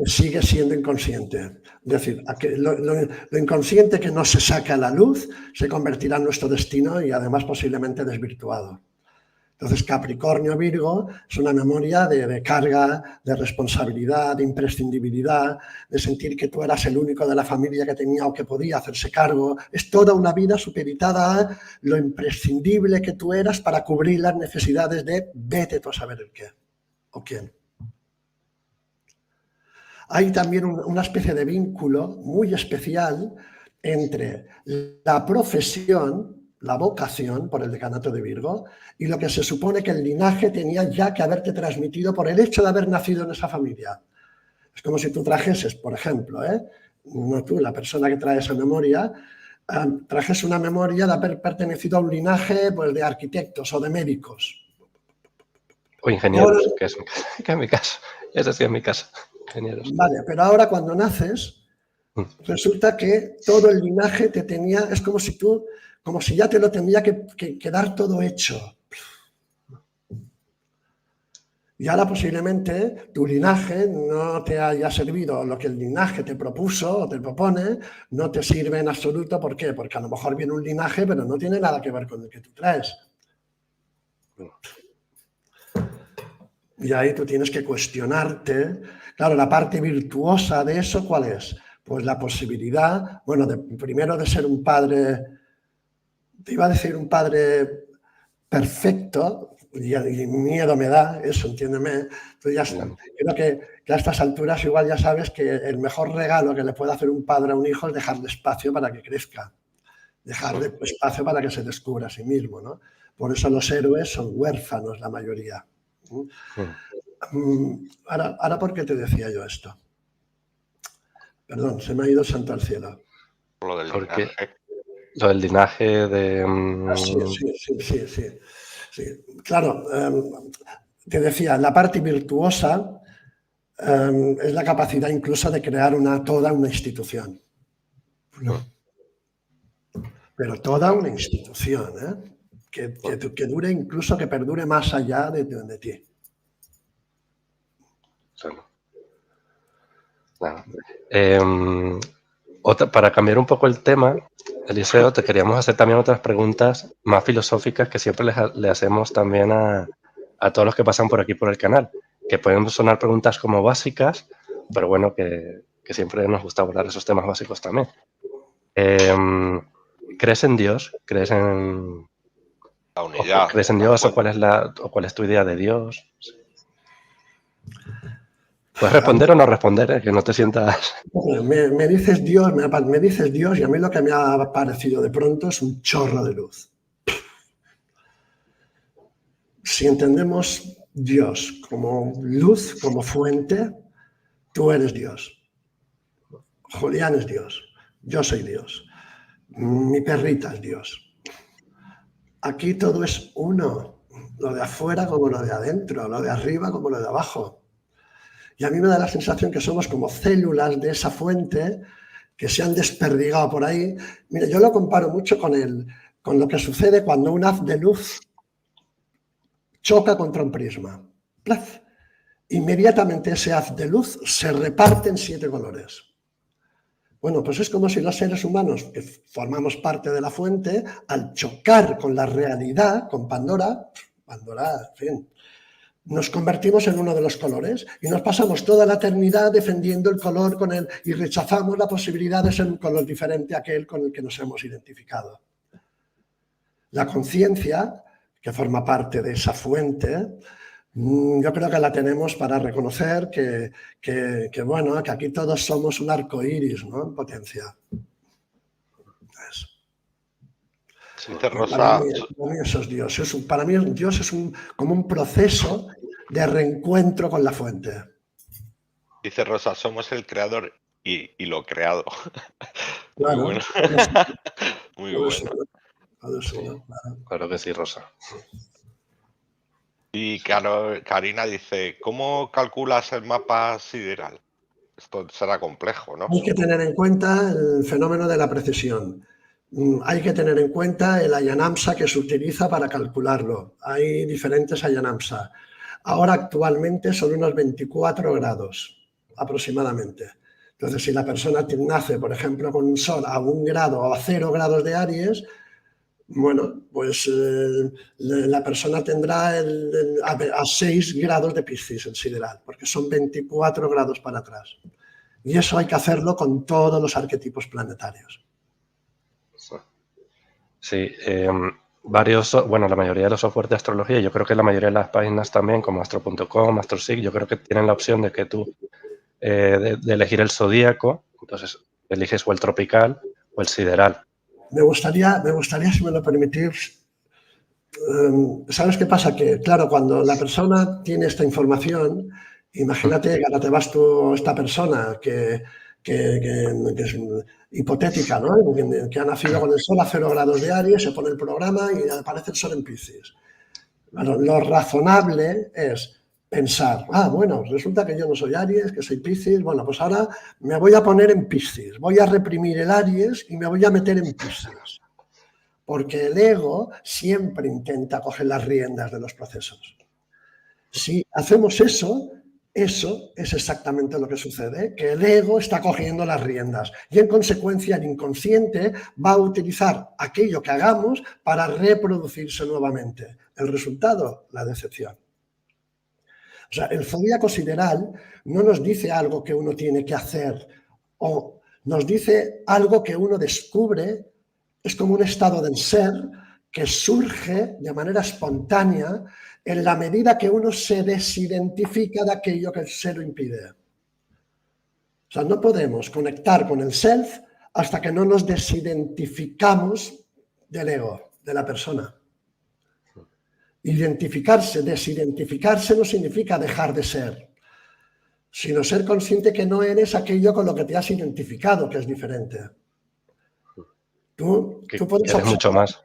[SPEAKER 3] sigue siendo inconsciente. Es decir, lo inconsciente que no se saca a la luz se convertirá en nuestro destino y además posiblemente desvirtuado. Entonces, Capricornio-Virgo es una memoria de carga, de responsabilidad, de imprescindibilidad, de sentir que tú eras el único de la familia que tenía o que podía hacerse cargo. Es toda una vida supeditada a lo imprescindible que tú eras para cubrir las necesidades de vete tú a saber el qué o quién. Hay también una especie de vínculo muy especial entre la profesión, la vocación por el decanato de Virgo y lo que se supone que el linaje tenía ya que haberte transmitido por el hecho de haber nacido en esa familia. Es como si tú trajeses, por ejemplo, no tú, la persona que trae esa memoria, trajese una memoria de haber pertenecido a un linaje pues, de arquitectos o de médicos.
[SPEAKER 2] O ingenieros, que es mi caso. Eso sí es mi caso. Ingenieros.
[SPEAKER 3] Vale, pero ahora cuando naces, resulta que todo el linaje te tenía, es como si tú, como si ya te lo tendría que dar todo hecho. Y ahora posiblemente tu linaje no te haya servido lo que el linaje te propuso o te propone, no te sirve en absoluto. ¿Por qué? Porque a lo mejor viene un linaje, pero no tiene nada que ver con el que tú traes. Y ahí tú tienes que cuestionarte. Claro, la parte virtuosa de eso, ¿cuál es? Pues la posibilidad, bueno, primero de ser un padre, te iba a decir un padre perfecto, y miedo me da eso, entiéndeme. Entonces creo que a estas alturas igual ya sabes que el mejor regalo que le puede hacer un padre a un hijo es dejarle espacio para que crezca, dejarle espacio para que se descubra a sí mismo, ¿no? Por eso los héroes son huérfanos la mayoría. Ahora, ¿por qué te decía yo esto? Perdón, se me ha ido el santo al cielo.
[SPEAKER 1] Lo del linaje.
[SPEAKER 2] Lo del linaje de...
[SPEAKER 3] Sí. Claro, te decía, la parte virtuosa es la capacidad incluso de crear toda una institución. Pero toda una institución, que dure incluso, que perdure más allá de ti.
[SPEAKER 2] Para cambiar un poco el tema, Eliseo, te queríamos hacer también otras preguntas más filosóficas que siempre le hacemos también a todos los que pasan por aquí por el canal, que pueden sonar preguntas como básicas, pero bueno, que siempre nos gusta abordar esos temas básicos también. ¿Crees en Dios? ¿Crees en
[SPEAKER 1] la unidad?
[SPEAKER 2] ¿Crees en Dios o cuál es tu idea de Dios? Puedes responder o no responder, que no te sientas...
[SPEAKER 3] Me dices Dios y a mí lo que me ha parecido de pronto es un chorro de luz. Si entendemos Dios como luz, como fuente, tú eres Dios. Julián es Dios. Yo soy Dios. Mi perrita es Dios. Aquí todo es uno. Lo de afuera como lo de adentro, lo de arriba como lo de abajo. Y a mí me da la sensación que somos como células de esa fuente que se han desperdigado por ahí. Mira, yo lo comparo mucho con lo que sucede cuando un haz de luz choca contra un prisma. ¡Plaf! Inmediatamente ese haz de luz se reparte en 7 colores. Bueno, pues es como si los seres humanos, que formamos parte de la fuente, al chocar con la realidad, con Pandora, en fin, nos convertimos en uno de los colores y nos pasamos toda la eternidad defendiendo el color con él y rechazamos la posibilidad de ser un color diferente a aquel con el que nos hemos identificado. La conciencia, que forma parte de esa fuente, yo creo que la tenemos para reconocer que bueno, que aquí todos somos un arco iris, ¿no? En potencia.
[SPEAKER 1] Dice Rosa,
[SPEAKER 3] para mí eso es Dios. Para mí Dios es como un proceso de reencuentro con la fuente.
[SPEAKER 2] Dice Rosa, somos el creador y lo creado.
[SPEAKER 3] Claro,
[SPEAKER 2] muy bueno. Muy bueno.
[SPEAKER 3] Claro
[SPEAKER 2] que sí, Rosa.
[SPEAKER 1] Y Karina dice, ¿cómo calculas el mapa sideral? Esto será complejo, ¿no?
[SPEAKER 3] Hay que tener en cuenta el fenómeno de la precesión. Hay que tener en cuenta el Ayanamsa que se utiliza para calcularlo. Hay diferentes Ayanamsa. Ahora actualmente son unos 24 grados aproximadamente. Entonces, si la persona nace, por ejemplo, con un Sol a 1 grado o a 0 grados de Aries, bueno, pues la persona tendrá a 6 grados de Piscis en sideral, porque son 24 grados para atrás. Y eso hay que hacerlo con todos los arquetipos planetarios.
[SPEAKER 2] Sí, la mayoría de los software de astrología, yo creo que la mayoría de las páginas también, como astro.com, AstroSeek, yo creo que tienen la opción de que tú, de elegir el zodíaco, entonces eliges o el tropical o el sideral.
[SPEAKER 3] Me gustaría, si me lo permitís, ¿sabes qué pasa? Que, claro, cuando la persona tiene esta información, imagínate que ahora te vas tú, esta persona que es hipotética, ¿no? Que ha nacido con el sol a 0 grados de Aries, se pone el programa y aparece el sol en Piscis. Bueno, lo razonable es pensar, bueno, resulta que yo no soy Aries, que soy Piscis, bueno, pues ahora me voy a poner en Piscis, voy a reprimir el Aries y me voy a meter en Piscis. Porque el ego siempre intenta coger las riendas de los procesos. Si hacemos eso es exactamente lo que sucede, que el ego está cogiendo las riendas y en consecuencia el inconsciente va a utilizar aquello que hagamos para reproducirse nuevamente. El resultado, la decepción. O sea, el zodíaco sideral no nos dice algo que uno tiene que hacer o nos dice algo que uno descubre. Es como un estado del ser que surge de manera espontánea en la medida que uno se desidentifica de aquello que se lo impide. O sea, no podemos conectar con el self hasta que no nos desidentificamos del ego, de la persona. Desidentificarse no significa dejar de ser, sino ser consciente que no eres aquello con lo que te has identificado, que es diferente. Tú puedes observar,
[SPEAKER 2] mucho más.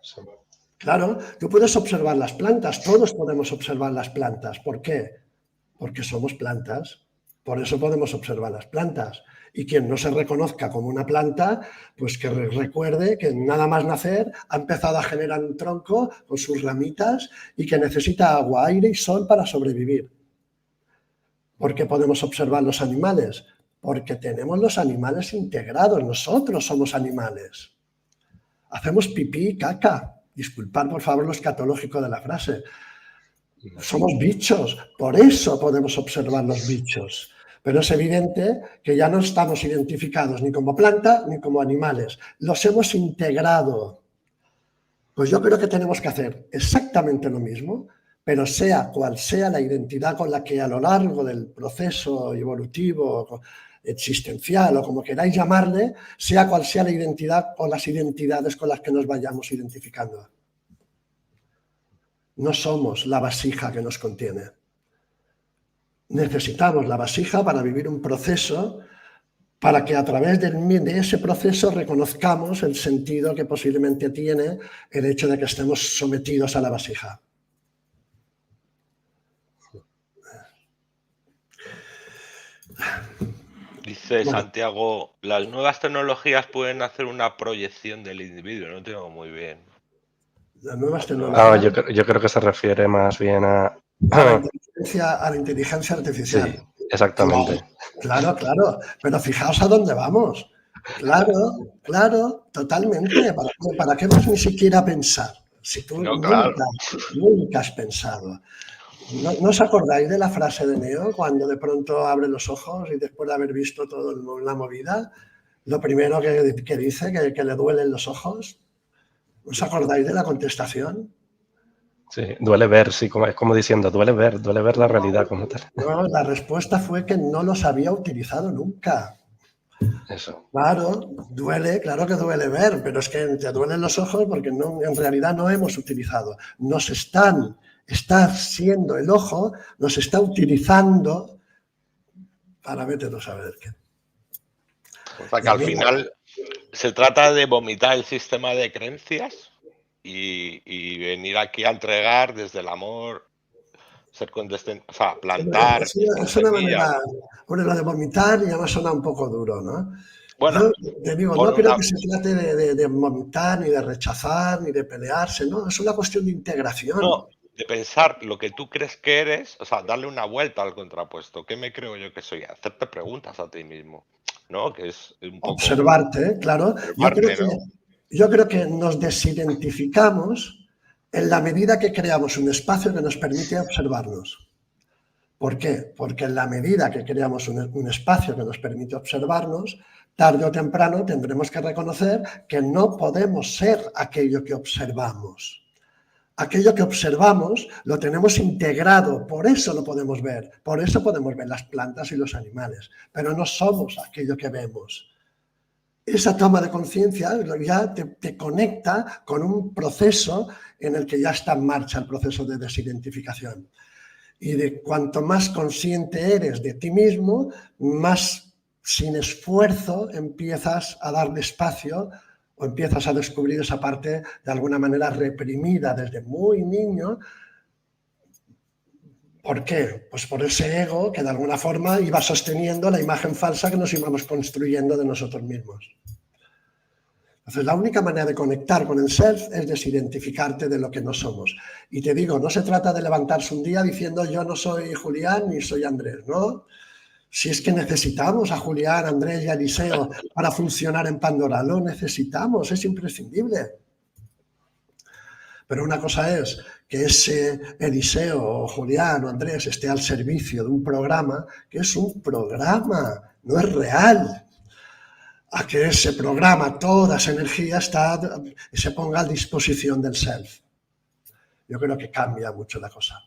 [SPEAKER 3] Claro, tú puedes observar las plantas, todos podemos observar las plantas. ¿Por qué? Porque somos plantas, por eso podemos observar las plantas. Y quien no se reconozca como una planta, pues que recuerde que nada más nacer ha empezado a generar un tronco con sus ramitas y que necesita agua, aire y sol para sobrevivir. ¿Por qué podemos observar los animales? Porque tenemos los animales integrados, nosotros somos animales. Hacemos pipí y caca. Disculpad, por favor, lo escatológico de la frase. Somos bichos, por eso podemos observar los bichos. Pero es evidente que ya no estamos identificados ni como planta ni como animales. Los hemos integrado. Pues yo creo que tenemos que hacer exactamente lo mismo, pero sea cual sea la identidad con la que a lo largo del proceso evolutivo, existencial o como queráis llamarle, sea cual sea la identidad o las identidades con las que nos vayamos identificando. No somos la vasija que nos contiene. Necesitamos la vasija para vivir un proceso, para que a través de ese proceso reconozcamos el sentido que posiblemente tiene el hecho de que estemos sometidos a la vasija.
[SPEAKER 1] Dice Santiago, las nuevas tecnologías pueden hacer una proyección del individuo, no tengo muy bien.
[SPEAKER 3] Las nuevas tecnologías.
[SPEAKER 2] Yo creo que se refiere más bien a
[SPEAKER 3] la inteligencia artificial.
[SPEAKER 2] Sí, exactamente.
[SPEAKER 3] Claro. Pero fijaos a dónde vamos. Claro, totalmente. ¿Para qué vas ni siquiera a pensar? Si tú nunca has pensado. ¿No os acordáis de la frase de Neo cuando de pronto abre los ojos y después de haber visto toda la movida, lo primero que dice, que le duelen los ojos? ¿Os acordáis de la contestación?
[SPEAKER 2] Sí, duele ver, sí, es como diciendo, duele ver la realidad como tal.
[SPEAKER 3] No, la respuesta fue que no los había utilizado nunca.
[SPEAKER 2] Eso.
[SPEAKER 3] Claro, duele, claro que duele ver, pero es que te duelen los ojos porque en realidad no hemos utilizado. Está siendo el ojo, nos está utilizando para vete a saber qué.
[SPEAKER 1] O sea que al final se trata de vomitar el sistema de creencias y venir aquí a entregar desde el amor, ser condescendiente, o sea, plantar.
[SPEAKER 3] Es una manera, bueno, lo de vomitar ya me suena un poco duro, ¿no?
[SPEAKER 1] Bueno,
[SPEAKER 3] yo te digo, no creo que se trate de vomitar, ni de rechazar, ni de pelearse, ¿no? Es una cuestión de integración.
[SPEAKER 1] No, de pensar lo que tú crees que eres, o sea, darle una vuelta al contrapuesto. ¿Qué me creo yo que soy? Hacerte preguntas a ti mismo, ¿no? Que es un poco...
[SPEAKER 3] Observarte, claro. Yo creo que nos desidentificamos en la medida que creamos un espacio que nos permite observarnos. ¿Por qué? Porque en la medida que creamos un espacio que nos permite observarnos, tarde o temprano tendremos que reconocer que no podemos ser aquello que observamos. Aquello que observamos lo tenemos integrado, por eso lo podemos ver, por eso podemos ver las plantas y los animales, pero no somos aquello que vemos. esa toma de conciencia ya te conecta con un proceso en el que ya está en marcha el proceso de desidentificación. Y de cuanto más consciente eres de ti mismo, más sin esfuerzo empiezas a darle espacio o empiezas a descubrir esa parte de alguna manera reprimida desde muy niño. ¿Por qué? Pues por ese ego que de alguna forma iba sosteniendo la imagen falsa que nos íbamos construyendo de nosotros mismos. Entonces, la única manera de conectar con el self es desidentificarte de lo que no somos. Y te digo, no se trata de levantarse un día diciendo yo no soy Julián ni soy Andrés, ¿no? Si es que necesitamos a Julián, Andrés y a Eliseo para funcionar en Pandora, lo necesitamos, es imprescindible. Pero una cosa es que ese Eliseo o Julián o Andrés esté al servicio de un programa que es un programa, no es real. A que ese programa, toda esa energía se ponga a disposición del self. Yo creo que cambia mucho la cosa.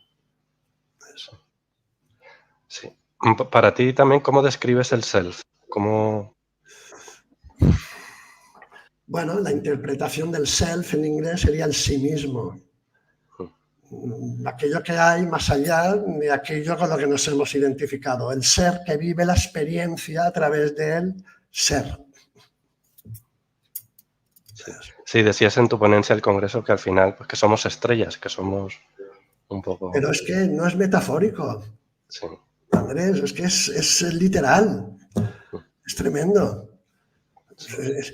[SPEAKER 3] Eso.
[SPEAKER 2] Sí. Para ti también, ¿cómo describes el self? ¿Cómo...?
[SPEAKER 3] Bueno, la interpretación del self en inglés sería el sí mismo. Aquello que hay más allá de aquello con lo que nos hemos identificado. El ser que vive la experiencia a través del ser.
[SPEAKER 2] Sí, decías en tu ponencia del Congreso que al final pues, que somos estrellas, que somos un poco...
[SPEAKER 3] Pero es que no es metafórico.
[SPEAKER 2] Sí.
[SPEAKER 3] Andrés, es que es literal. Es tremendo.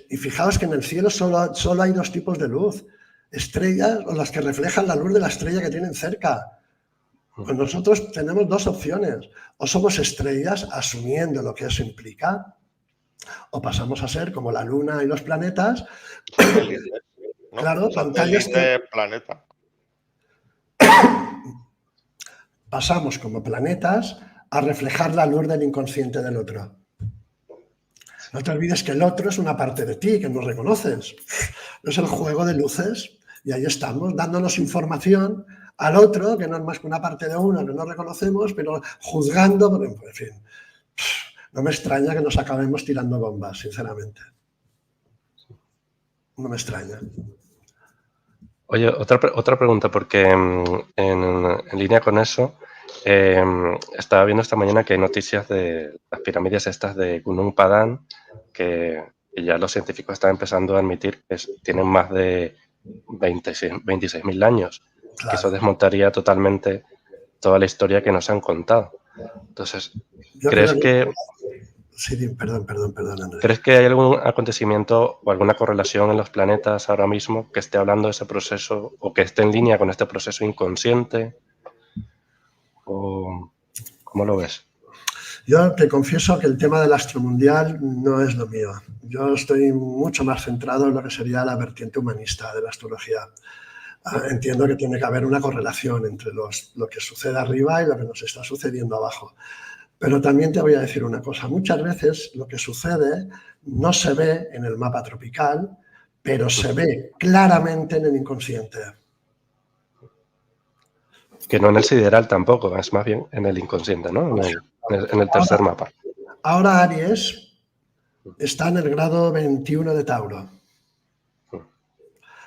[SPEAKER 3] Y fijaos que en el cielo solo hay dos tipos de luz. Estrellas o las que reflejan la luz de la estrella que tienen cerca. Pues nosotros tenemos dos opciones. O somos estrellas asumiendo lo que eso implica, o pasamos a ser como la luna y los planetas.
[SPEAKER 1] ¿No?
[SPEAKER 3] Claro, pantallas
[SPEAKER 1] de planeta.
[SPEAKER 3] Pasamos como planetas a reflejar la luz del inconsciente del otro. No te olvides que el otro es una parte de ti que no reconoces. Es el juego de luces y ahí estamos dándonos información al otro, que no es más que una parte de uno que no reconocemos, pero juzgando, en fin. No me extraña que nos acabemos tirando bombas, sinceramente. No me extraña.
[SPEAKER 2] Oye, otra pregunta, porque en línea con eso, estaba viendo esta mañana que hay noticias de las pirámides estas de Gunung Padang, que ya los científicos están empezando a admitir que tienen más de 26.000 años,
[SPEAKER 3] Claro.
[SPEAKER 2] que eso desmontaría totalmente toda la historia que nos han contado. Entonces, ¿crees que...
[SPEAKER 3] Sí, perdón, Andrés.
[SPEAKER 2] ¿Crees que hay algún acontecimiento o alguna correlación en los planetas ahora mismo que esté hablando de ese proceso o que esté en línea con este proceso inconsciente? ¿O cómo lo ves?
[SPEAKER 3] Yo te confieso que el tema del astromundial no es lo mío. Yo estoy mucho más centrado en lo que sería la vertiente humanista de la astrología. Entiendo que tiene que haber una correlación entre lo que sucede arriba y lo que nos está sucediendo abajo. Pero también te voy a decir una cosa. Muchas veces lo que sucede no se ve en el mapa tropical, pero se ve claramente en el inconsciente.
[SPEAKER 2] Que no en el sideral tampoco, es más bien en el inconsciente, ¿no? En el tercer mapa.
[SPEAKER 3] Ahora Aries está en el grado 21 de Tauro.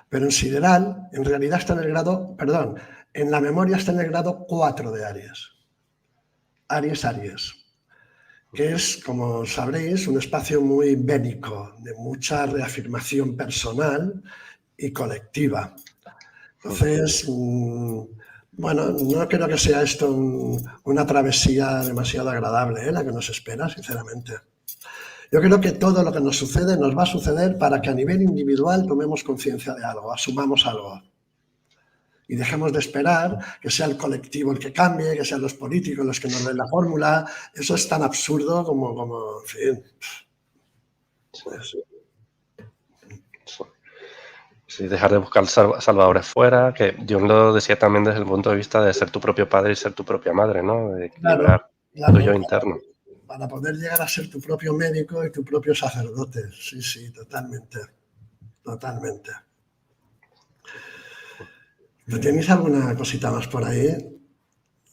[SPEAKER 3] Pero en sideral, en realidad está en el grado, perdón, en la memoria está en el grado 4 de Aries. Aries, que es, como sabréis, un espacio muy bélico, de mucha reafirmación personal y colectiva. Entonces, bueno, no creo que sea esto una travesía demasiado agradable, la que nos espera, sinceramente. Yo creo que todo lo que nos sucede nos va a suceder para que a nivel individual tomemos conciencia de algo, asumamos algo. Y dejemos de esperar que sea el colectivo el que cambie, que sean los políticos los que nos den la fórmula. Eso es tan absurdo como en fin.
[SPEAKER 2] Sí, dejar de buscar salvadores fuera, que yo lo decía también desde el punto de vista de ser tu propio padre y ser tu propia madre, ¿no? De equilibrar tu yo interno.
[SPEAKER 3] Para poder llegar a ser tu propio médico y tu propio sacerdote. Sí, totalmente. Totalmente. ¿Tenéis alguna cosita más por ahí?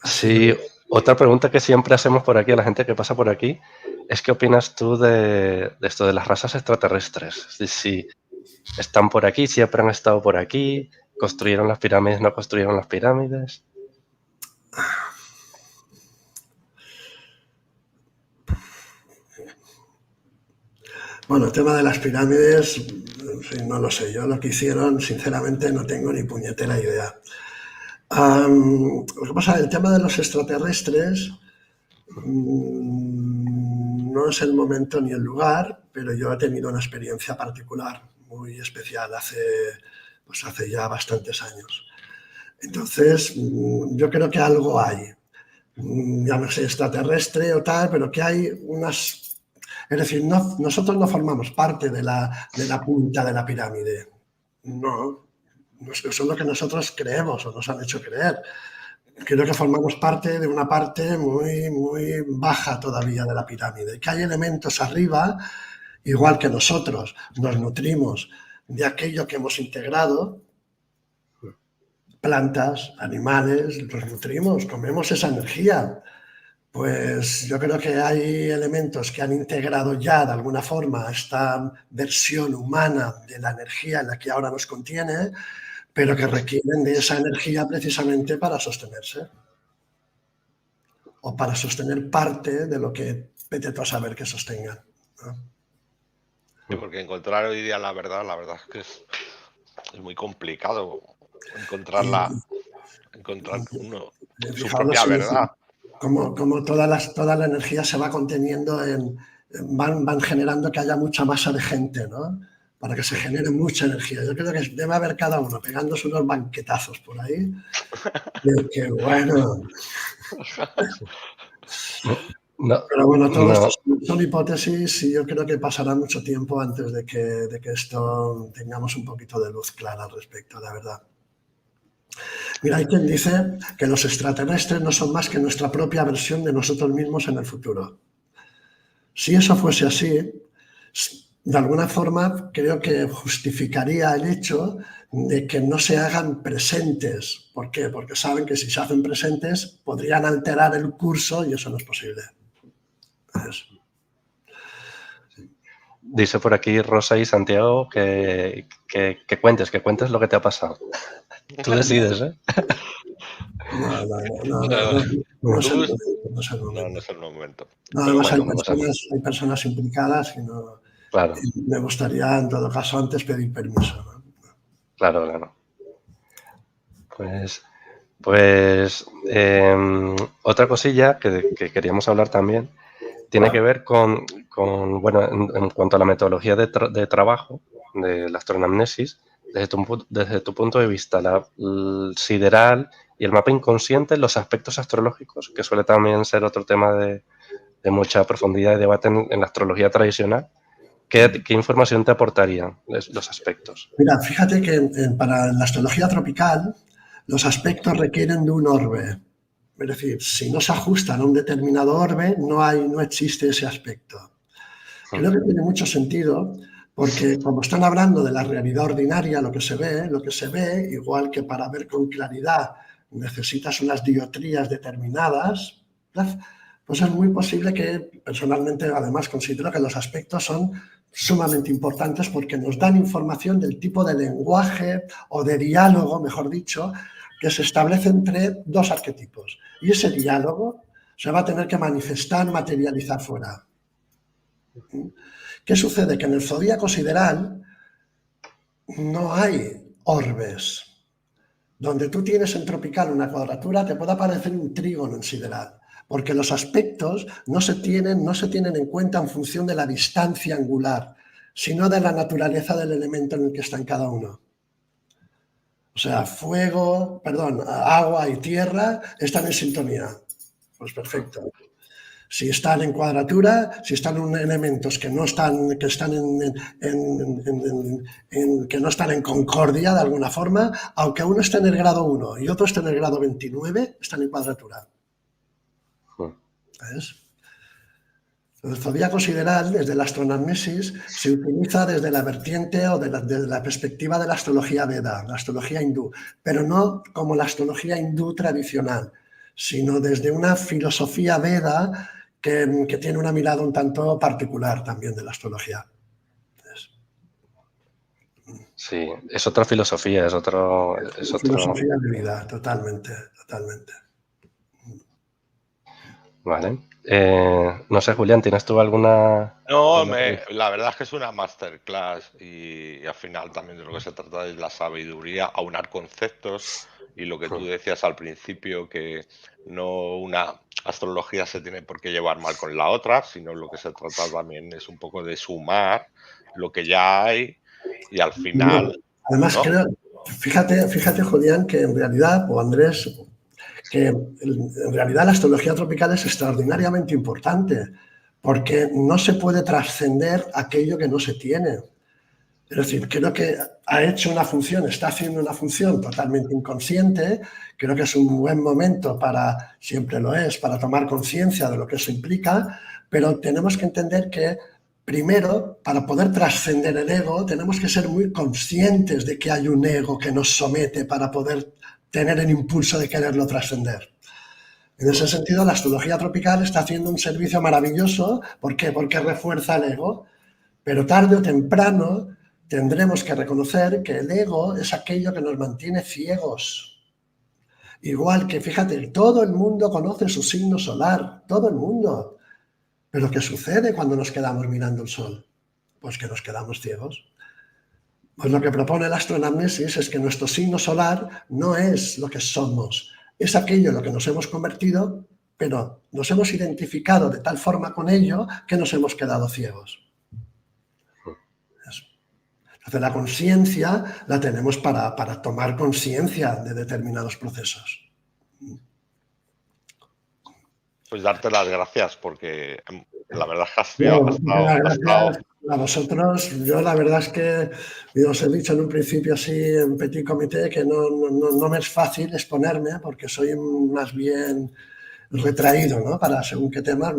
[SPEAKER 2] Sí, otra pregunta que siempre hacemos por aquí a la gente que pasa por aquí ¿qué opinas tú de esto de las razas extraterrestres? Si están por aquí, siempre han estado por aquí, construyeron las pirámides, no construyeron las pirámides.
[SPEAKER 3] Bueno, el tema de las pirámides, no lo sé. Yo lo que hicieron, sinceramente, no tengo ni puñetera idea. Lo que pasa, el tema de los extraterrestres, no es el momento ni el lugar, pero yo he tenido una experiencia particular muy especial hace ya bastantes años. Entonces, yo creo que algo hay, llámese extraterrestre o tal, pero que hay unas... Es decir, nosotros no formamos parte de la punta de la pirámide. No, eso es lo que nosotros creemos o nos han hecho creer. Creo que formamos parte de una parte muy, muy baja todavía de la pirámide, que hay elementos arriba, igual que nosotros nos nutrimos de aquello que hemos integrado, plantas, animales, nos nutrimos, comemos esa energía. Pues yo creo que hay elementos que han integrado ya de alguna forma esta versión humana de la energía en la que ahora nos contiene, pero que requieren de esa energía precisamente para sostenerse o para sostener parte de lo que vete tú a saber que sostengan, ¿no?
[SPEAKER 1] Sí, porque encontrar hoy día la verdad es que es muy complicado encontrar uno su propia verdad.
[SPEAKER 3] Como toda la energía se va conteniendo van generando que haya mucha masa de gente, ¿no? Para que se genere mucha energía. Yo creo que debe haber cada uno pegándose unos banquetazos por ahí. Que bueno.
[SPEAKER 2] No,
[SPEAKER 3] pero bueno, todo
[SPEAKER 2] no.
[SPEAKER 3] esto son hipótesis y yo creo que pasará mucho tiempo antes de que esto tengamos un poquito de luz clara al respecto, la verdad. Mira, hay quien dice que los extraterrestres no son más que nuestra propia versión de nosotros mismos en el futuro. Si eso fuese así, de alguna forma creo que justificaría el hecho de que no se hagan presentes. ¿Por qué? Porque saben que si se hacen presentes podrían alterar el curso y eso no es posible.
[SPEAKER 2] Dice por aquí Rosa y Santiago que cuentes lo que te ha pasado. Tú decides, ¿eh?
[SPEAKER 3] No es el momento. Además hay personas implicadas y no...
[SPEAKER 2] Claro.
[SPEAKER 3] Me gustaría, en todo caso, antes pedir permiso, ¿no?
[SPEAKER 2] Claro. Pues otra cosilla que queríamos hablar también tiene que ver con bueno, en cuanto a la metodología de trabajo de la astroanamnesis, desde tu punto de vista, el sideral y el mapa inconsciente, los aspectos astrológicos, que suele también ser otro tema de mucha profundidad y debate en la astrología tradicional. ¿Qué información te aportarían los aspectos?
[SPEAKER 3] Mira, fíjate que para la astrología tropical los aspectos requieren de un orbe. Es decir, si no se ajustan a un determinado orbe, no existe ese aspecto. Creo que tiene mucho sentido porque como están hablando de la realidad ordinaria, lo que se ve, igual que para ver con claridad necesitas unas dioptrías determinadas, pues es muy posible que, personalmente, además considero que los aspectos son sumamente importantes porque nos dan información del tipo de lenguaje o de diálogo, mejor dicho, que se establece entre dos arquetipos. Y ese diálogo se va a tener que manifestar, materializar fuera. ¿Qué sucede? Que en el zodíaco sideral no hay orbes. Donde tú tienes en tropical una cuadratura, te puede aparecer un trígono en sideral, porque los aspectos no se tienen en cuenta en función de la distancia angular, sino de la naturaleza del elemento en el que están cada uno. O sea, agua y tierra están en sintonía. Pues perfecto. Si están en cuadratura, si están en elementos que no están en concordia de alguna forma, aunque uno esté en el grado 1 y otro esté en el grado 29, están en cuadratura. ¿Ves? El zodíaco sideral, desde la astroanamnesis, se utiliza desde la vertiente o desde la perspectiva de la astrología Veda, la astrología hindú, pero no como la astrología hindú tradicional, sino desde una filosofía Veda que tiene una mirada un tanto particular también de la astrología.
[SPEAKER 2] Sí, es otra filosofía, es otro...
[SPEAKER 3] Filosofía de vida, totalmente, totalmente.
[SPEAKER 2] Vale. No sé, Julián, ¿tienes tú alguna...?
[SPEAKER 1] No, la verdad es que es una masterclass y al final también de lo que se trata es la sabiduría, aunar conceptos y lo que tú decías al principio, que no una astrología se tiene por qué llevar mal con la otra, sino lo que se trata también es un poco de sumar lo que ya hay y al final...
[SPEAKER 3] Además,
[SPEAKER 1] ¿no?
[SPEAKER 3] creo, fíjate, Julián, que en realidad, o Andrés, que en realidad la astrología tropical es extraordinariamente importante, porque no se puede trascender aquello que no se tiene. Es decir, creo que ha hecho una función, está haciendo una función totalmente inconsciente. Creo que es un buen momento para, siempre lo es, para tomar conciencia de lo que eso implica, pero tenemos que entender que primero, para poder trascender el ego, tenemos que ser muy conscientes de que hay un ego que nos somete para poder tener el impulso de quererlo trascender. En ese sentido, la astrología tropical está haciendo un servicio maravilloso. ¿Por qué? Porque refuerza el ego. Pero tarde o temprano tendremos que reconocer que el ego es aquello que nos mantiene ciegos. Igual que, fíjate, todo el mundo conoce su signo solar, todo el mundo. Pero ¿qué sucede cuando nos quedamos mirando el sol? Pues que nos quedamos ciegos. Pues lo que propone la astroanamnesis es que nuestro signo solar no es lo que somos, es aquello en lo que nos hemos convertido, pero nos hemos identificado de tal forma con ello que nos hemos quedado ciegos. Entonces, la conciencia la tenemos para tomar conciencia de determinados procesos. Pues
[SPEAKER 1] darte las gracias, porque la verdad es que has
[SPEAKER 3] estado... A vosotros, yo la verdad es que os he dicho en un principio así en petit comité que no me es fácil exponerme porque soy más bien retraído, ¿no? Para según qué tema,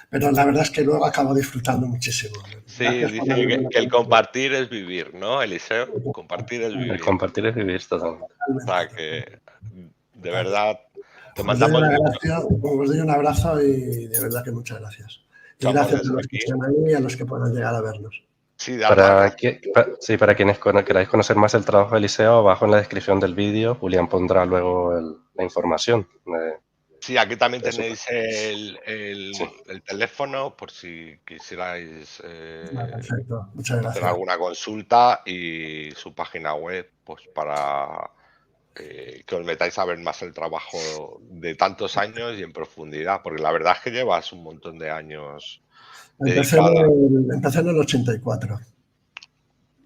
[SPEAKER 3] pero la verdad es que luego acabo disfrutando muchísimo.
[SPEAKER 1] Sí, dice que el compartir es vivir, ¿no, Eliseo? Compartir es vivir.
[SPEAKER 2] El compartir es vivir totalmente.
[SPEAKER 1] O sea que, de verdad, te
[SPEAKER 3] os
[SPEAKER 1] mandamos...
[SPEAKER 3] doy un abrazo y de verdad que muchas gracias. Y gracias a los que están ahí y a los que puedan llegar a vernos.
[SPEAKER 1] Sí,
[SPEAKER 2] para quienes queráis conocer más el trabajo de Eliseo, abajo en la descripción del vídeo, Julián pondrá luego la información.
[SPEAKER 1] Sí, aquí también tenéis el teléfono por si quisierais hacer alguna consulta y su página web pues para que os metáis a ver más el trabajo de tantos años y en profundidad, porque la verdad es que llevas un montón de años dedicada.
[SPEAKER 3] Empecé en el 84.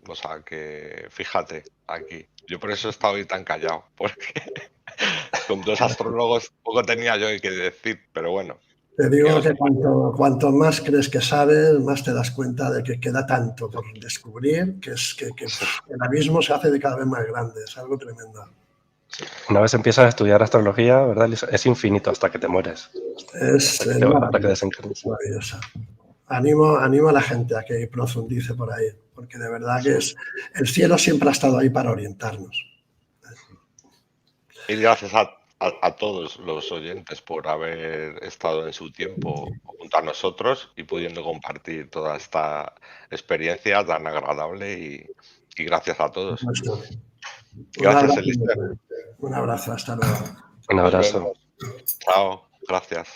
[SPEAKER 1] O sea que, fíjate, aquí. Yo por eso he estado hoy tan callado, porque con dos astrólogos poco tenía yo que decir, pero bueno.
[SPEAKER 3] Te digo que cuanto más crees que sabes, más te das cuenta de que queda tanto por descubrir, que el abismo se hace de cada vez más grande, es algo tremendo.
[SPEAKER 2] Una vez empiezas a estudiar astrología, ¿verdad? Es infinito hasta que te mueres.
[SPEAKER 3] Es maravilloso. Animo a la gente a que profundice por ahí, porque de verdad que el cielo siempre ha estado ahí para orientarnos.
[SPEAKER 1] Y gracias a todos los oyentes por haber estado en su tiempo junto a nosotros y pudiendo compartir toda esta experiencia tan agradable y gracias a todos. Gracias, Eliseo.
[SPEAKER 3] Un abrazo, hasta luego.
[SPEAKER 2] Un abrazo.
[SPEAKER 1] Chao, gracias.